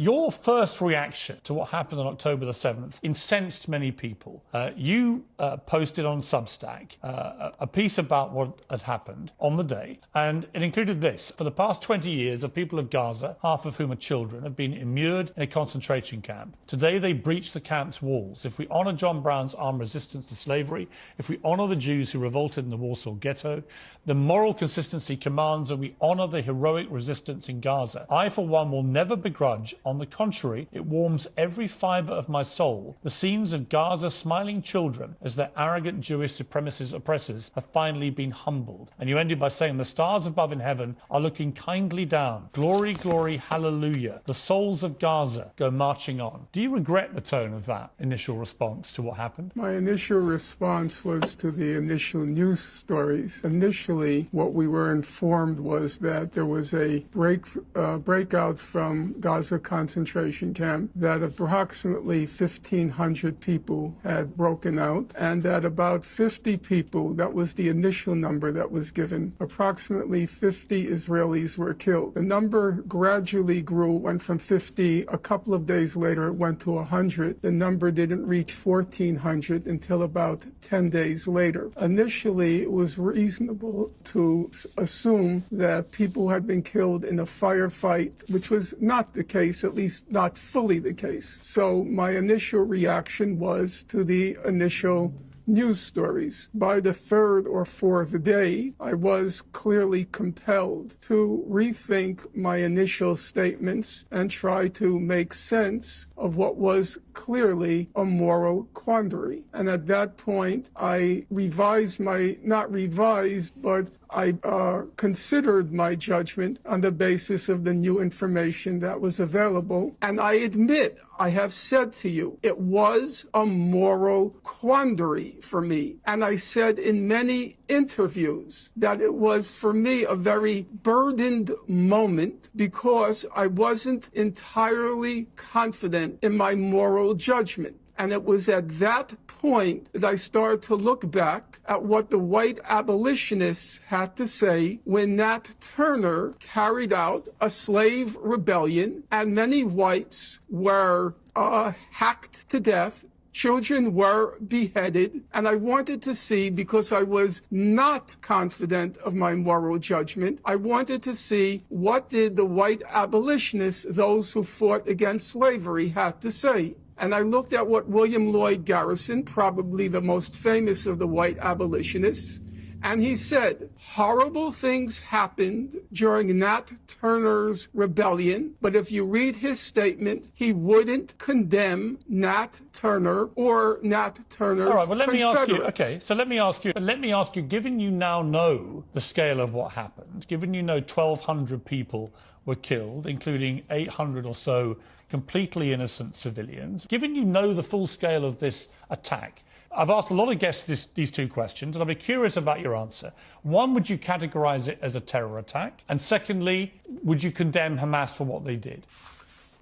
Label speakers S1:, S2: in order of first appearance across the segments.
S1: your first reaction to what happened on October the 7th incensed many people. You posted on Substack a piece about what had happened on the day, and it included this. For the past 20 years, the people of Gaza, half of whom are children, have been immured in a concentration camp. Today, they breach the camp's walls. If we honour John Brown's armed resistance to slavery, if we honour the Jews who revolted in the Warsaw Ghetto, the moral consistency commands that we honour the heroic resistance in Gaza. I, for one, will never begrudge. On the contrary, it warms every fibre of my soul. The scenes of Gaza's smiling children as their arrogant Jewish supremacist oppressors have finally been humbled. And you ended by saying, the stars above in heaven are looking kindly down. Glory, glory, hallelujah. The souls of Gaza go marching on. Do you regret the tone of that initial response to what happened?
S2: My initial response was to the initial news stories. Initially, what we were informed was that there was a breakout from Gaza concentration camp, that approximately 1,500 people had broken out, and that about 50 people, that was the initial number that was given, approximately 50 Israelis were killed. The number gradually grew, went from 50, a couple of days later it went to 100. The number didn't reach 1,400 until about 10 days later. Initially, it was reasonable to assume that people had been killed in a firefight, which was not the case, at least not fully the case. So my initial reaction was to the initial news stories. By the third or fourth day, I was clearly compelled to rethink my initial statements and try to make sense of what was clearly a moral quandary. And at that point, I I considered my judgment on the basis of the new information that was available. And I admit, I have said to you, it was a moral quandary for me. And I said in many interviews that it was for me a very burdened moment because I wasn't entirely confident in my moral judgment. And it was at that point that I started to look back at what the white abolitionists had to say when Nat Turner carried out a slave rebellion and many whites were hacked to death. Children were beheaded, and I wanted to see, because I was not confident of my moral judgment, I wanted to see what did the white abolitionists, those who fought against slavery, had to say. And I looked at what William Lloyd Garrison, probably the most famous of the white abolitionists, and he said, horrible things happened during Nat Turner's rebellion, but if you read his statement, he wouldn't condemn Nat Turner or Nat Turner's
S1: All right, well, let me ask you,
S2: Let
S1: me ask you, given you now know the scale of what happened, given you know 1,200 people were killed, including 800 or so completely innocent civilians, given you know the full scale of this attack, I've asked a lot of guests these two questions, and I'll be curious about your answer. One, would you categorize it as a terror attack? And secondly, would you condemn Hamas for what they did?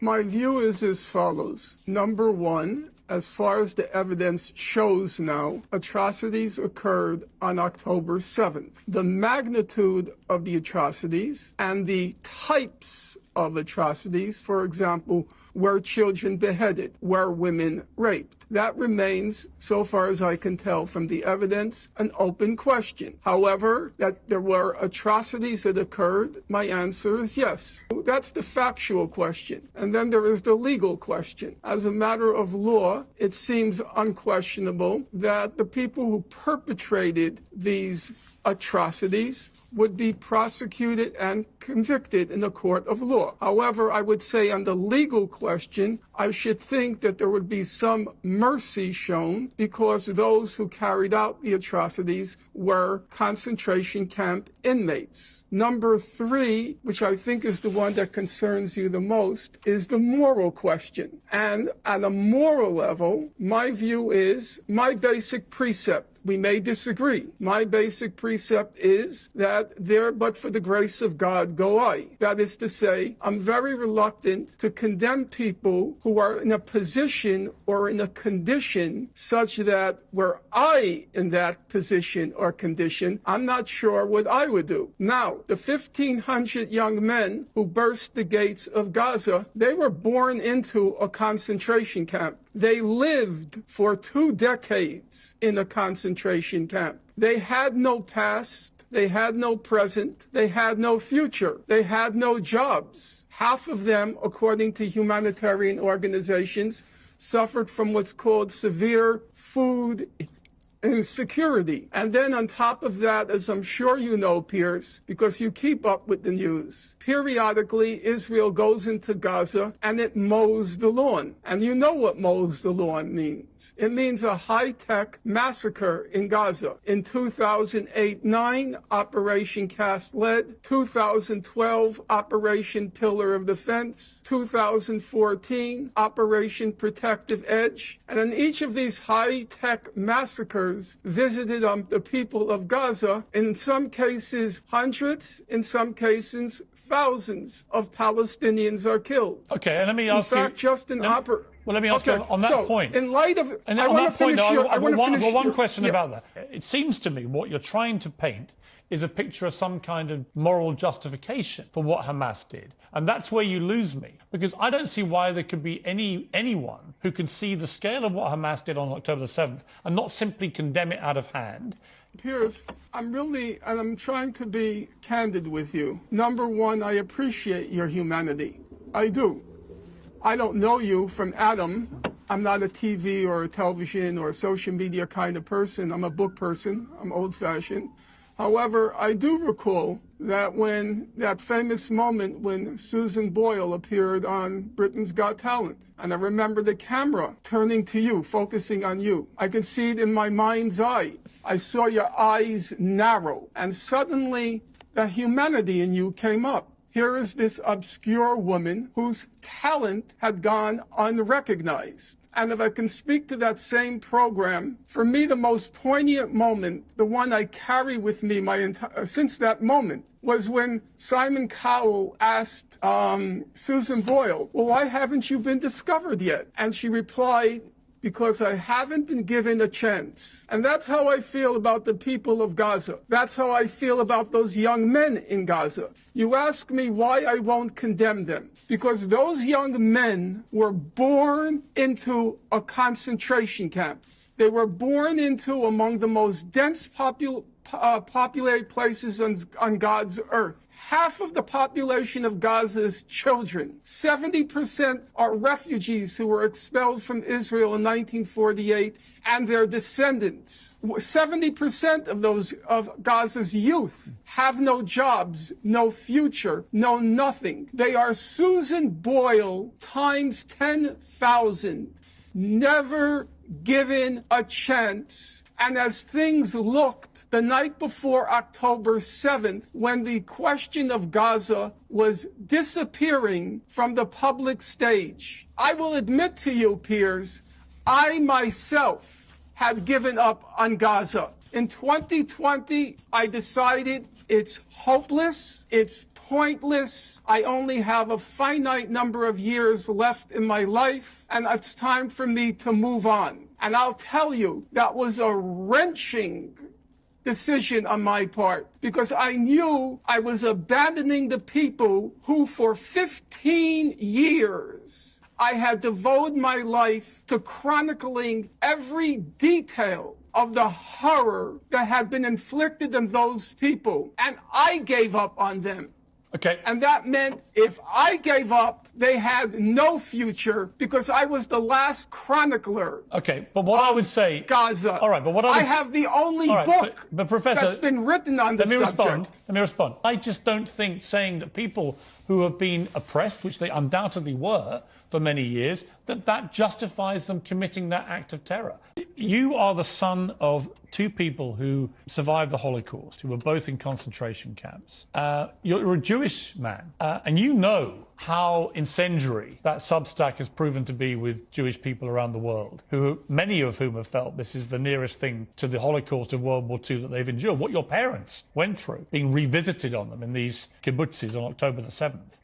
S2: My view is as follows. Number one, as far as the evidence shows now, atrocities occurred on October 7th. The magnitude of the atrocities and the types of atrocities, for example, were children beheaded, were women raped. That remains, so far as I can tell from the evidence, an open question. However, that there were atrocities that occurred, my answer is yes. That's the factual question. And then there is the legal question. As a matter of law, it seems unquestionable that the people who perpetrated these atrocities would be prosecuted and convicted in a court of law. However, I would say on the legal question, I should think that there would be some mercy shown because those who carried out the atrocities were concentration camp inmates. Number three, which I think is the one that concerns you the most, is the moral question. And at a moral level, my view is my basic precept. We may disagree. My basic precept is that there but for the grace of God go I. That is to say, I'm very reluctant to condemn people who are in a position or in a condition such that were I in that position or condition, I'm not sure what I would would do. Now, the 1,500 young men who burst the gates of Gaza, they were born into a concentration camp. They lived for 2 decades in a concentration camp. They had no past. They had no present. They had no future. They had no jobs. Half of them, according to humanitarian organizations, suffered from what's called severe food insecurity. And then on top of that, as I'm sure you know, Piers, because you keep up with the news, periodically Israel goes into Gaza and it mows the lawn. And you know what mows the lawn means. It means a high-tech massacre in Gaza. In 2008-9, Operation Cast Lead, 2012, Operation Pillar of Defense, 2014, Operation Protective Edge. And in each of these high-tech massacres, visited the people of Gaza, in some cases hundreds, in some cases thousands of Palestinians are killed.
S1: Okay, and let me ask you...
S2: In fact, just in
S1: Well, let me ask you on that point.
S2: In light of...
S1: And on that point, I've got one question about that. It seems to me what you're trying to paint is a picture of some kind of moral justification for what Hamas did. And that's where you lose me, because I don't see why there could be anyone who can see the scale of what Hamas did on October the 7th and not simply condemn it out of hand.
S2: Piers, I'm trying to be candid with you. Number one, I appreciate your humanity. I do. I don't know you from Adam. I'm not a TV or a television or a social media kind of person. I'm a book person. I'm old-fashioned. However, I do recall that when that famous moment when Susan Boyle appeared on Britain's Got Talent, and I remember the camera turning to you, focusing on you. I could see it in my mind's eye. I saw your eyes narrow, and suddenly the humanity in you came up. Here is this obscure woman whose talent had gone unrecognized. And if I can speak to that same program, for me, the most poignant moment, the one I carry with me since that moment, was when Simon Cowell asked Susan Boyle, well, why haven't you been discovered yet? And she replied, because I haven't been given a chance. And that's how I feel about the people of Gaza. That's how I feel about those young men in Gaza. You ask me why I won't condemn them. Because those young men were born into a concentration camp. They were born into among the most dense populated places on God's earth. Half of the population of Gaza is children. 70% are refugees who were expelled from Israel in 1948 and their descendants. 70% of Gaza's youth have no jobs, no future, no nothing. They are Susan Boyle times 10,000, never given a chance. And as things looked the night before October 7th, when the question of Gaza was disappearing from the public stage, I will admit to you, Piers, I myself had given up on Gaza. In 2020, I decided it's hopeless, it's pointless. I only have a finite number of years left in my life, and it's time for me to move on. And I'll tell you, that was a wrenching decision on my part, because I knew I was abandoning the people who for 15 years I had devoted my life to chronicling every detail of the horror that had been inflicted on those people. And I gave up on them.
S1: Okay.
S2: And that meant if I gave up, they had no future, because I was the last chronicler.
S1: Okay, but what I would say...
S2: Gaza.
S1: All right, but what I
S2: have the only book
S1: but Professor,
S2: that's been written on this subject.
S1: Let me respond. I just don't think saying that people who have been oppressed, which they undoubtedly were for many years, that justifies them committing that act of terror. You are the son of two people who survived the Holocaust, who were both in concentration camps. You're a Jewish man, and you know how incendiary that Substack has proven to be with Jewish people around the world, many of whom have felt this is the nearest thing to the Holocaust of World War II that they've endured. What your parents went through, being revisited on them in these kibbutzes on October the 7th.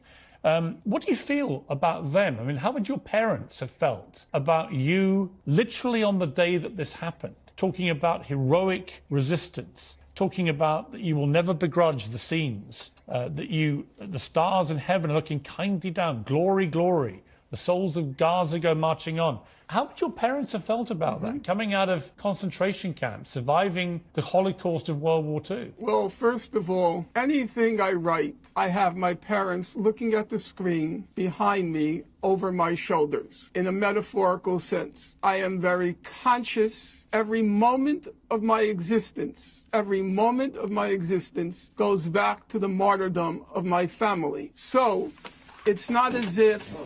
S1: What do you feel about them? I mean, how would your parents have felt about you literally on the day that this happened, talking about heroic resistance, talking about that you will never begrudge the scenes, the stars in heaven are looking kindly down, glory, glory. The souls of Gaza go marching on. How would your parents have felt about that, coming out of concentration camps, surviving the Holocaust of World War II?
S2: Well, first of all, anything I write, I have my parents looking at the screen behind me over my shoulders, in a metaphorical sense. I am very conscious. Every moment of my existence goes back to the martyrdom of my family. So, it's not as if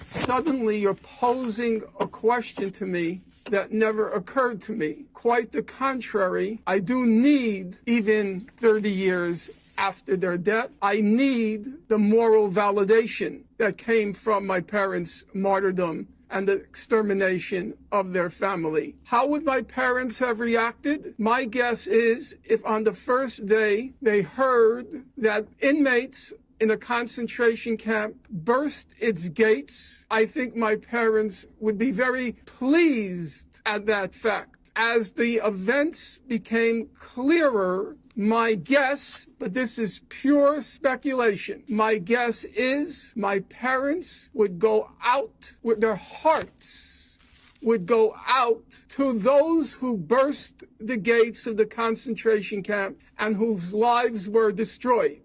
S2: suddenly you're posing a question to me that never occurred to me. Quite the contrary, I do need, even 30 years after their death, I need the moral validation that came from my parents' martyrdom and the extermination of their family. How would my parents have reacted? My guess is if on the first day they heard that inmates in a concentration camp burst its gates, I think my parents would be very pleased at that fact. As the events became clearer, my guess, but this is pure speculation, my guess is my parents would go out with their hearts, would go out to those who burst the gates of the concentration camp and whose lives were destroyed.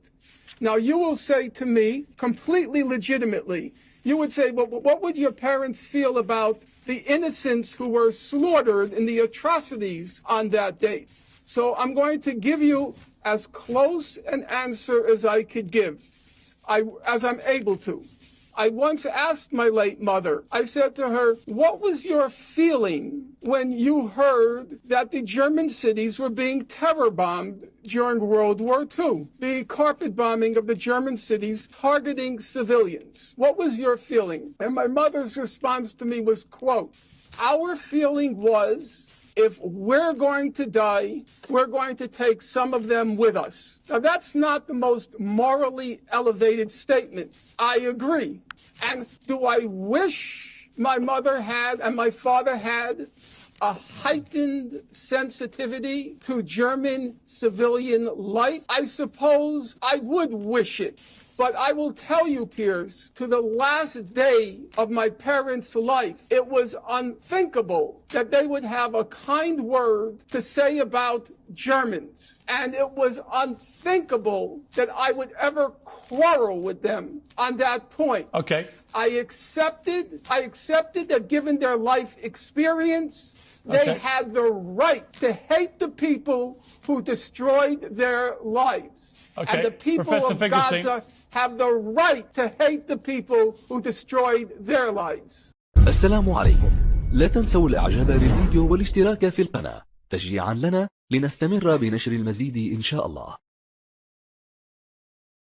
S2: Now, you will say to me, completely legitimately, you would say, well, what would your parents feel about the innocents who were slaughtered in the atrocities on that date? So I'm going to give you as close an answer as I could give, as I'm able to. I once asked my late mother, I said to her, what was your feeling when you heard that the German cities were being terror bombed during World War II? The carpet bombing of the German cities targeting civilians. What was your feeling? And my mother's response to me was, quote, our feeling was, if we're going to die, we're going to take some of them with us. Now, that's not the most morally elevated statement. I agree. And do I wish my mother had and my father had a heightened sensitivity to German civilian life? I suppose I would wish it. But I will tell you, Piers, to the last day of my parents' life, it was unthinkable that they would have a kind word to say about Germans. And it was unthinkable that I would ever quarrel with them on that point.
S1: Okay.
S2: I accepted that given their life experience, they had the right to hate the people who destroyed their lives.
S1: Okay.
S2: And the people
S1: Professor
S2: of
S1: Finkelstein
S2: Gaza have the right to hate the people who destroyed their lives.
S3: السلام عليكم. لا تنسوا الاعجاب بالفيديو والاشتراك في القناة تشجيعا لنا لنستمر بنشر المزيد إن شاء الله.